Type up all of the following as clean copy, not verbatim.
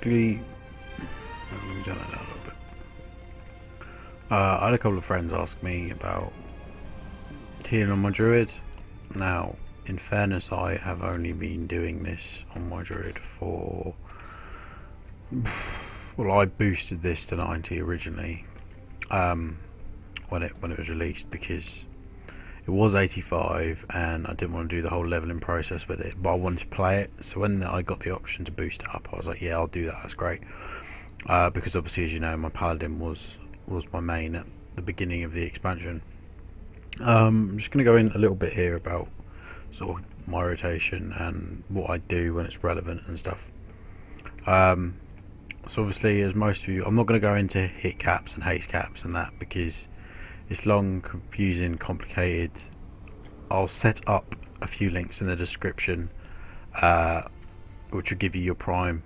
basically, let me turn that down a little bit. I had a couple of friends ask me about healing on my druid. Now, in fairness, I have only been doing this on my druid for, well, I boosted this to 90 originally, when it was released, because it was 85 and I didn't want to do the whole leveling process with it, but I wanted to play it. So when I got the option to boost it up, I was like, yeah, I'll do that, that's great. Because obviously, as you know, my paladin was my main at the beginning of the expansion. I'm just going to go in a little bit here about sort of my rotation and what I do when it's relevant and stuff. So obviously, as most of you, I'm not going to go into hit caps and haste caps and that, because it's long, confusing, complicated. I'll set up a few links in the description, which will give you your prime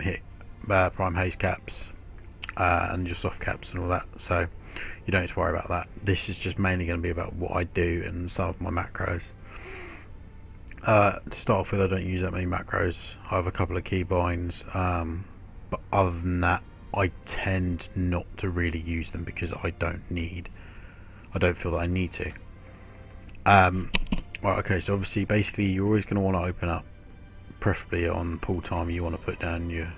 hit, prime haste caps, and your soft caps and all that. So you don't need to worry about that. This is just mainly going to be about what I do and some of my macros. To start off with, I don't use that many macros. I have a couple of keybinds, but other than that, I tend not to really use them because I don't feel that I need to. Right, okay, so obviously, basically, you're always going to want to open up, preferably on pull time. You want to put down your,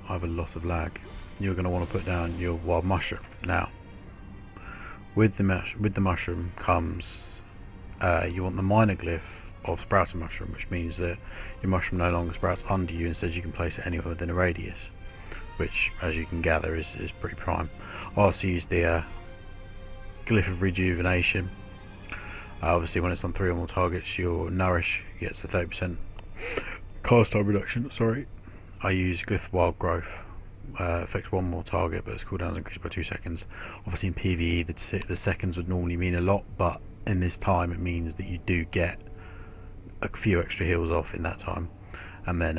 I have a lot of lag. You're going to want to put down your wild mushroom. Now, with the mushroom comes, you want the minor glyph of sprouting mushroom, which means that your mushroom no longer sprouts under you. Instead, you can place it anywhere within a radius, which, as you can gather, is pretty prime. I also use the glyph of rejuvenation. Obviously, when it's on 3 or more targets, your nourish gets a 30% cast time reduction. Sorry, I use glyph of wild growth. Affects 1 more target, but its cooldown is increased by 2 seconds. Obviously, in PvE, the seconds would normally mean a lot, but in this time, it means that you do get a few extra heals off in that time. And then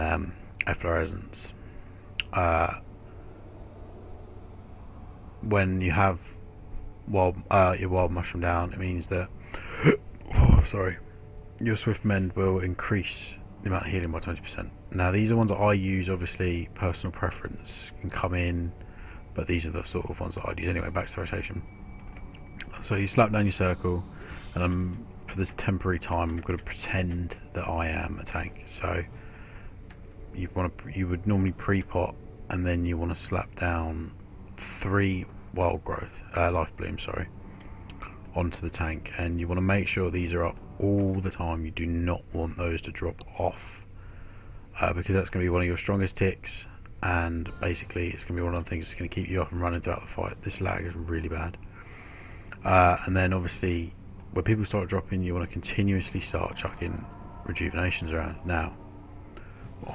efflorescence. When you have your wild mushroom down, it means that your swift mend will increase the amount of healing by 20%. Now, these are ones that I use. Obviously, personal preference can come in, but these are the sort of ones that I'd use anyway. Back to rotation. So you slap down your circle, and for this temporary time, I'm going to pretend that I am a tank. So you would normally pre-pot, and then you want to slap down 3 wild growth, life bloom, onto the tank, and you want to make sure these are up all the time. You do not want those to drop off, because that's going to be one of your strongest ticks, and basically it's going to be one of the things that's going to keep you up and running throughout the fight. This lag is really bad. And then obviously, when people start dropping, you want to continuously start chucking rejuvenations around. Now,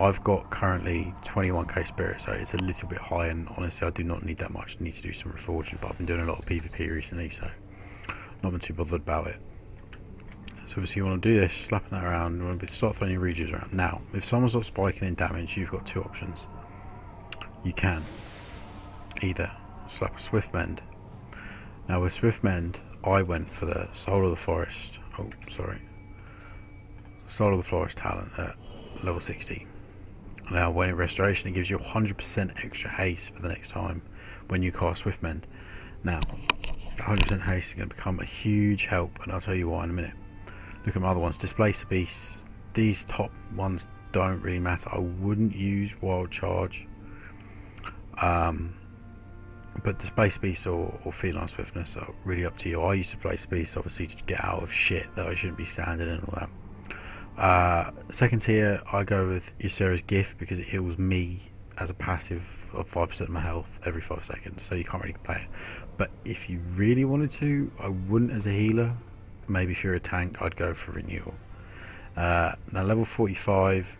I've got currently 21k spirit, so it's a little bit high, and honestly, I do not need that much. I need to do some reforging, but I've been doing a lot of PvP recently, so not been too bothered about it. So obviously, you want to do this, slapping that around. You want to start throwing your rejuves around. Now, if someone's not spiking in damage, you've got 2 options. You can either slap a swift mend. Now, with swift mend, I went for the soul of the forest. Soul of the forest talent at level 60. Now, when in restoration, it gives you 100% extra haste for the next time when you cast swift mend. Now, 100% haste is going to become a huge help, and I'll tell you why in a minute. Look at my other ones. Displace the beasts. These top ones don't really matter. I wouldn't use wild charge, but displace beast or feline swiftness are really up to you. I use displace beast obviously to get out of shit that I shouldn't be standing in and all that. Second tier, I go with Ysera's gift because it heals me as a passive of 5% of my health every 5 seconds, so you can't really complain. But if you really wanted to, I wouldn't as a healer. Maybe if you're a tank, I'd go for renewal. Now, level 45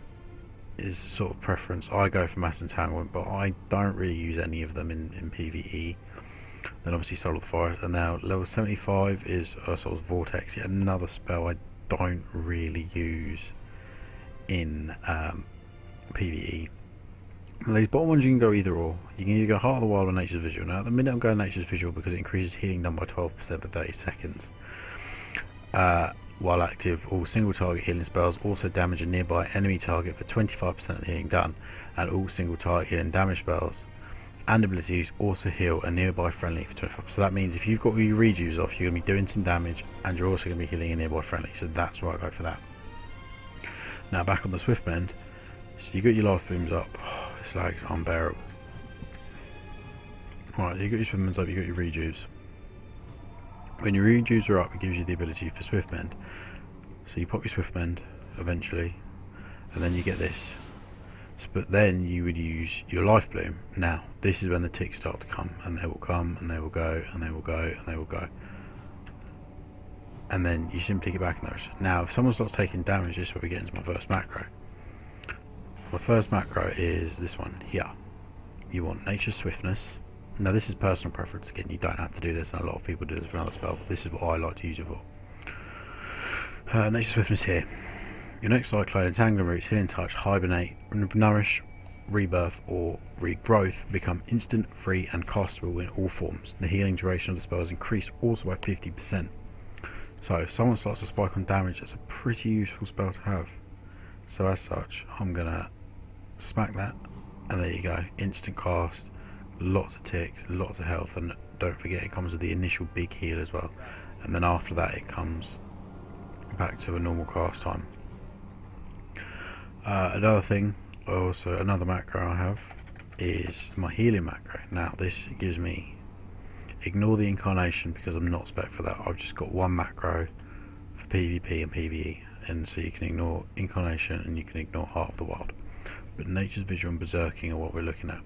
is sort of preference. I go for mass entanglement, but I don't really use any of them in PvE. Then obviously Soul of the Forest, and now level 75 is sort of Vortex, yet another spell I don't really use in PvE. Now, these bottom ones you can go either or. You can either go Heart of the Wild or Nature's Visual. Now at the minute I'm going Nature's Visual because it increases healing done by 12% for 30 seconds. While active, all single target healing spells also damage a nearby enemy target for 25% of the healing done, and all single target healing damage spells and abilities also heal a nearby friendly for 25%. So that means if you've got all your rejuves off, you're going to be doing some damage and you're also going to be healing a nearby friendly. So that's why I go for that. Now back on the Swift Mend, so you got your life blooms up. Oh, this lag's unbearable. Right, you got your Swift Mends up, you got your rejuves. When your rejuves are up, it gives you the ability for Swift Mend. So you pop your Swift Mend eventually, and then you get this. But then you would use your life bloom. Now this is when the ticks start to come, and they will come and they will go and they will go and they will go, and then you simply get back in those. Now if someone starts taking damage, this is where we get into my first macro. My first macro is this one here. You want Nature's Swiftness. Now this is personal preference again, you don't have to do this, and a lot of people do this for another spell, but this is what I like to use it for. Nature's Swiftness here. Your next Cyclone, Entangling Roots, Healing Touch, Hibernate, Nourish, Rebirth or Regrowth become instant, free and castable in all forms. The healing duration of the spell is increased also by 50%. So if someone starts to spike on damage, that's a pretty useful spell to have. So as such, I'm going to smack that, and there you go, instant cast, lots of ticks, lots of health, and don't forget it comes with the initial big heal as well, and then after that it comes back to a normal cast time. Another thing, also another macro I have is my healing macro. Now this gives me, ignore the incarnation because I'm not spec for that, I've just got one macro for PvP and PvE, and so you can ignore incarnation and you can ignore Heart of the Wild. But Nature's Vigil and Berserking are what we're looking at.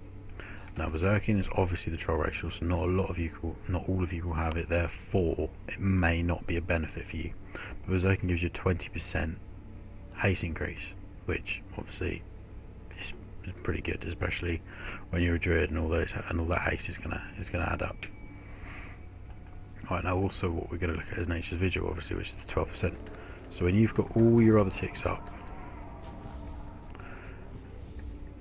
Now Berserking is obviously the troll racial, so not all of you will have it, therefore it may not be a benefit for you. But Berserking gives you a 20% haste increase, which obviously is pretty good, especially when you're a druid and all that haste is gonna add up. Right, now also what we're going to look at is Nature's Vigil, obviously, which is the 12%. So when you've got all your other ticks up,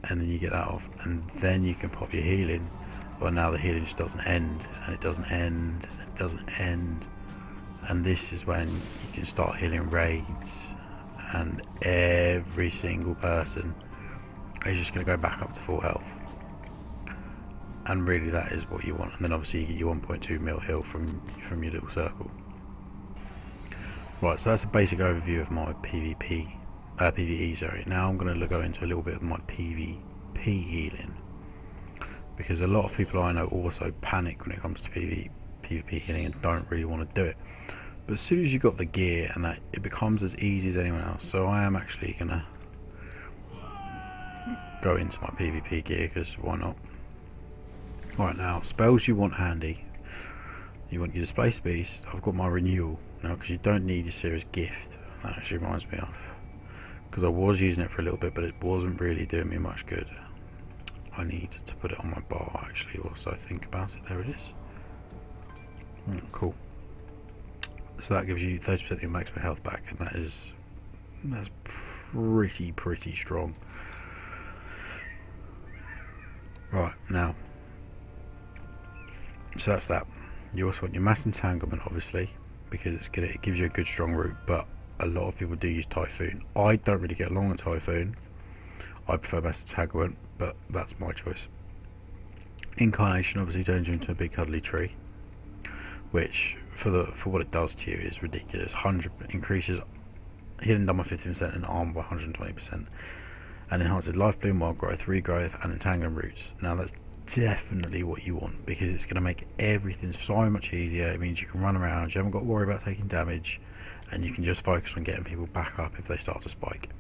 and then you get that off, and then you can pop your healing. Well, now the healing just doesn't end, and it doesn't end, and it doesn't end, and this is when you can start healing raids, and every single person is just going to go back up to full health, and really that is what you want. And then obviously you get your 1.2 mil heal from your little circle. Right, so that's a basic overview of my PvE, sorry. Now I'm going to go into a little bit of my PvP healing, because a lot of people I know also panic when it comes to PvP healing and don't really want to do it. But as soon as you got the gear and that, it becomes as easy as anyone else. So I am actually going to go into my PvP gear, because why not? Right, now spells you want handy. You want your Displaced Beast. I've got my Renewal now, because you don't need your Seer's Gift. That actually reminds me of, because I was using it for a little bit, but it wasn't really doing me much good. I need to put it on my bar actually whilst I think about it. There it is. Cool. So that gives you 30% of your maximum health back, and that's pretty strong. Right, now, so that's that. You also want your Mass Entanglement, obviously, because it gives you a good strong root, but a lot of people do use Typhoon. I don't really get along with Typhoon. I prefer Mass Entanglement, but that's my choice. Incarnation obviously turns you into a big cuddly tree, which for what it does to you is ridiculous. 100 increases healing done by 50% and armor by 120%, and enhances life bloom, wild growth, regrowth, and entangling roots. Now that's definitely what you want, because it's going to make everything so much easier. It means you can run around, you haven't got to worry about taking damage, and you can just focus on getting people back up if they start to spike.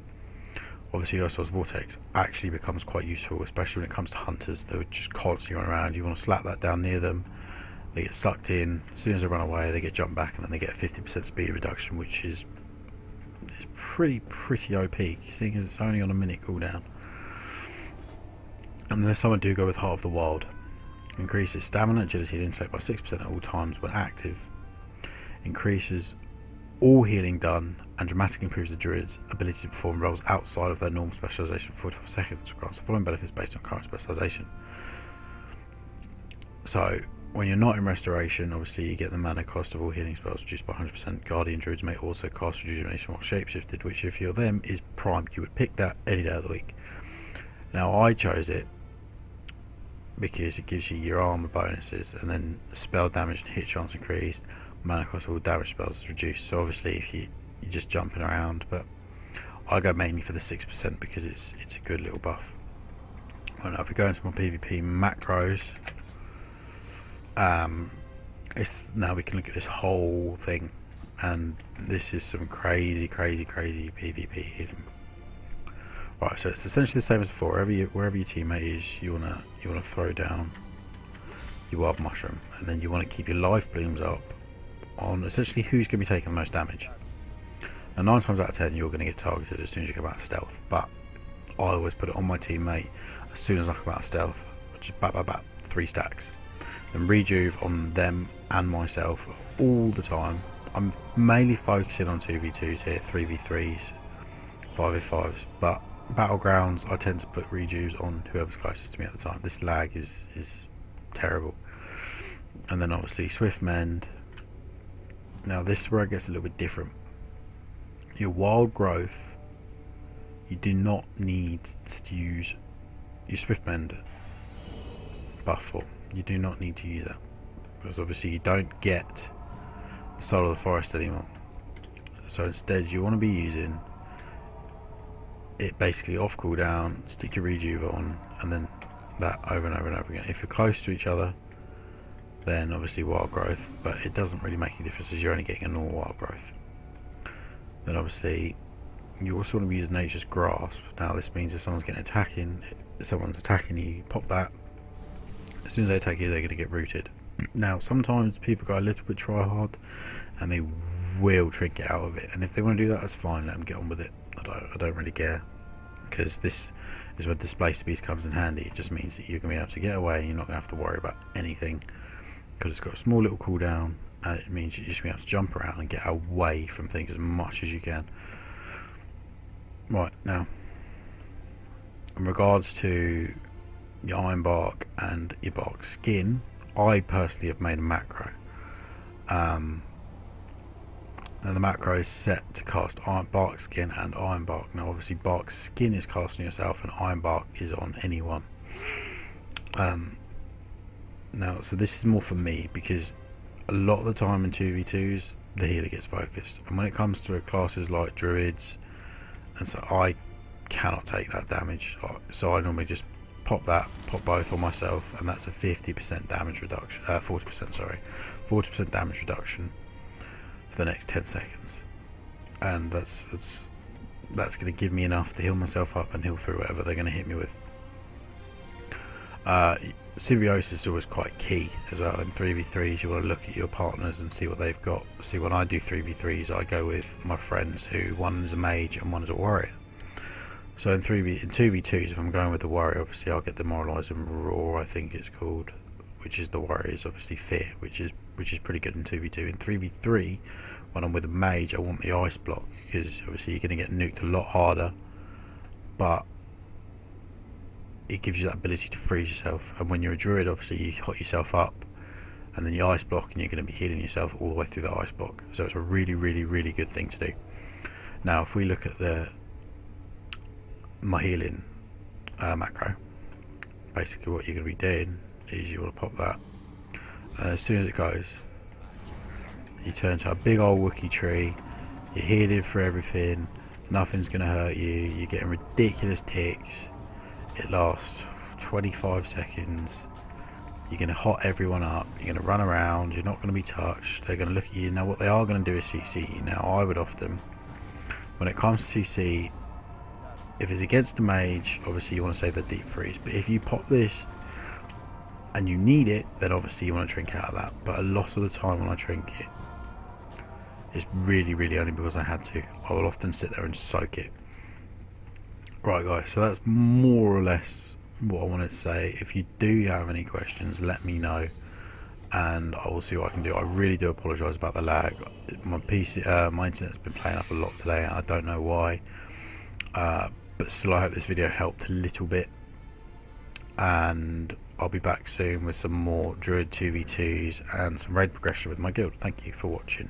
Obviously Ursul's Vortex actually becomes quite useful, especially when it comes to hunters. They're just constantly running around. You want to slap that down near them, they get sucked in, as soon as they run away they get jumped back, and then they get a 50% speed reduction, which is pretty OP, seeing as it's only on a minute cooldown. And then some do go with Heart of the Wild. Increases stamina, agility and intellect by 6% at all times when active. Increases all healing done and dramatically improves the druid's ability to perform roles outside of their normal specialization for 45 seconds. Grants the following benefits based on current specialization. So When you're not in restoration, obviously you get the mana cost of all healing spells reduced by 100%. Guardian Druids may also cast Rejuvenation while shapeshifted, which if you're them is primed. You would pick that any day of the week. Now I chose it because it gives you your armor bonuses, and then spell damage and hit chance increased. Mana cost of all damage spells is reduced. So obviously if you're just jumping around, but I go mainly for the 6% because it's a good little buff. Well, now if we go into my PvP macros, now we can look at this whole thing, and this is some crazy PvP healing. Right, so it's essentially the same as before. Wherever your teammate is, you wanna throw down your wild mushroom, and then you want to keep your life blooms up on essentially who's going to be taking the most damage. Now 9 times out of 10 you're going to get targeted as soon as you come out of stealth, but I always put it on my teammate as soon as I come out of stealth, just bat 3 stacks. Then rejuve on them and myself all the time. I'm mainly focusing on 2v2s here, 3v3s, 5v5s, but battlegrounds I tend to put rejuves on whoever's closest to me at the time. This lag is terrible. And then obviously swift mend. Now this is where it gets a little bit different. Your wild growth, you do not need to use your swift mend buff for. You do not need to use that, because obviously you don't get the soul of the forest anymore. So instead you want to be using it basically off cooldown, stick your rejuve on, and then that over and over and over again. If you're close to each other, then obviously wild growth, but it doesn't really make any difference as you're only getting a normal wild growth. Then obviously you also want to be using nature's grasp. Now this means if someone's attacking you, pop that. As soon as they attack you, they're going to get rooted. Now sometimes people go a little bit try hard and they will trinket out of it, and if they want to do that, that's fine, let them get on with it. I don't really care, because this is where Displaced Beast comes in handy. It just means that you're going to be able to get away and you're not going to have to worry about anything, because it's got a small little cooldown, and it means you're just going to be able to jump around and get away from things as much as you can. Right, now in regards to your iron bark and your bark skin, I personally have made a macro. Now the macro is set to cast iron bark skin and iron bark. Now obviously bark skin is casting yourself and iron bark is on anyone. Now so this is more for me, because a lot of the time in 2v2s the healer gets focused, and when it comes to classes like druids, and so I cannot take that damage, so I normally just pop both on myself, and that's a 50% damage reduction, 40% damage reduction for the next 10 seconds, and that's going to give me enough to heal myself up and heal through whatever they're going to hit me with. Symbiosis is always quite key as well. In 3v3s you want to look at your partners and see what they've got. See, when I do 3v3s I go with my friends who one is a mage and one is a warrior. So in 2v2s, if I'm going with the warrior, obviously I'll get the Demoralizing Roar, I think it's called, which is the warrior's obviously fear, which is pretty good in 2v2. In 3v3, when I'm with a mage, I want the ice block, because obviously you're going to get nuked a lot harder, but it gives you that ability to freeze yourself. And when you're a druid, obviously you hot yourself up, and then you ice block, and you're going to be healing yourself all the way through the ice block. So it's a really good thing to do. Now if we look at my healing macro, basically what you're going to be doing is you want to pop that, and as soon as it goes you turn to a big old Wookiee tree, you're healing for everything, nothing's going to hurt you, you're getting ridiculous ticks, it lasts 25 seconds, you're going to hot everyone up, you're going to run around, you're not going to be touched, they're going to look at you. Now what they are going to do is CC you. Now I would often, when it comes to CC, if it's against the mage, obviously you want to save the deep freeze, but if you pop this and you need it, then obviously you want to drink out of that. But a lot of the time when I drink it, it's really only because I had to. I will often sit there and soak it. Right guys, so that's more or less what I wanted to say. If you do have any questions, let me know and I will see what I can do. I really do apologise about the lag. My PC, my internet's been playing up a lot today and I don't know why. But still I hope this video helped a little bit. and I'll be back soon with some more Druid 2v2s and some raid progression with my guild. Thank you for watching.